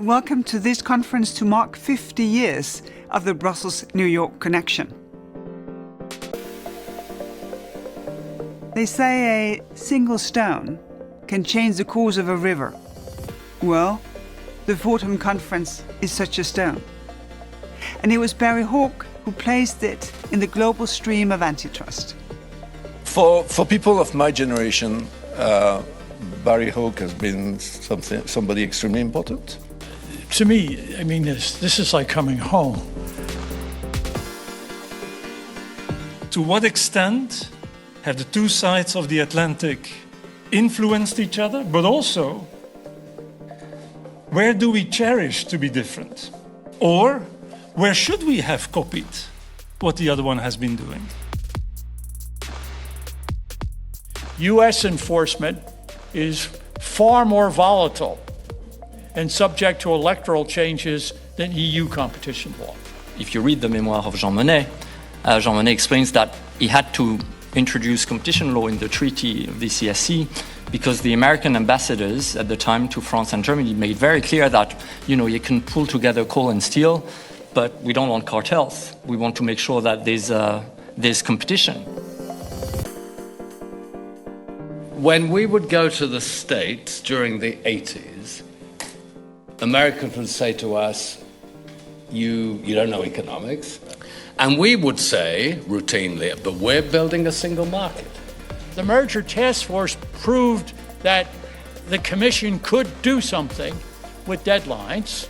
Welcome to this conference to mark 50 years of the Brussels-New York connection. They say a single stone can change the course of a river. Well, the Faull conference is such a stone. And it was Barry Hawke who placed it in the global stream of antitrust. For people of my generation, Barry Hawke has been somebody extremely important. To me, I mean, this is like coming home. To what extent have the two sides of the Atlantic influenced each other, but also where do we cherish to be different? Or where should we have copied what the other one has been doing? U.S. enforcement is far more volatile and subject to electoral changes than EU competition law. If you read the memoir of Jean Monnet, Jean Monnet explains that he had to introduce competition law in the treaty of the CSC because the American ambassadors at the time to France and Germany made very clear that, you can pull together coal and steel, but we don't want cartels. We want to make sure that there's competition. When we would go to the States during the 80s, Americans would say to us, you don't know economics. And we would say, routinely, but we're building a single market. The merger task force proved that the Commission could do something with deadlines.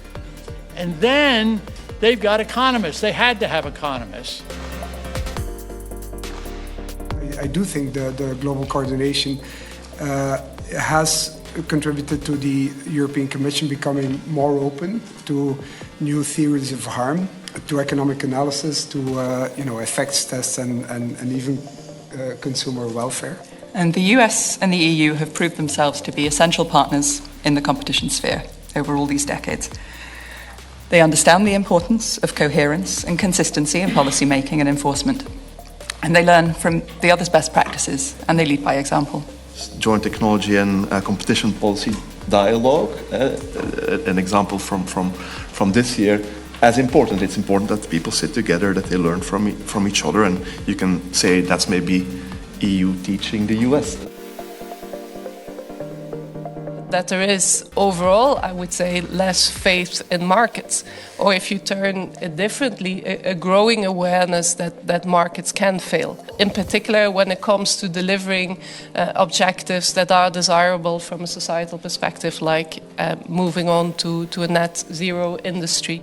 And then they've got economists. They had to have economists. I do think the global coordination has contributed to the European Commission becoming more open to new theories of harm, to economic analysis, to effects tests and even consumer welfare. And the US and the EU have proved themselves to be essential partners in the competition sphere over all these decades. They understand the importance of coherence and consistency in policy making and enforcement. And they learn from the other's best practices, and they lead by example. Joint technology and competition policy dialogue, an example from this year, as important. It's important that people sit together, that they learn from each other, and you can say that's maybe EU teaching the US. That there is overall, I would say, less faith in markets. Or if you turn it differently, a growing awareness that markets can fail. In particular, when it comes to delivering objectives that are desirable from a societal perspective, like moving on to a net zero industry.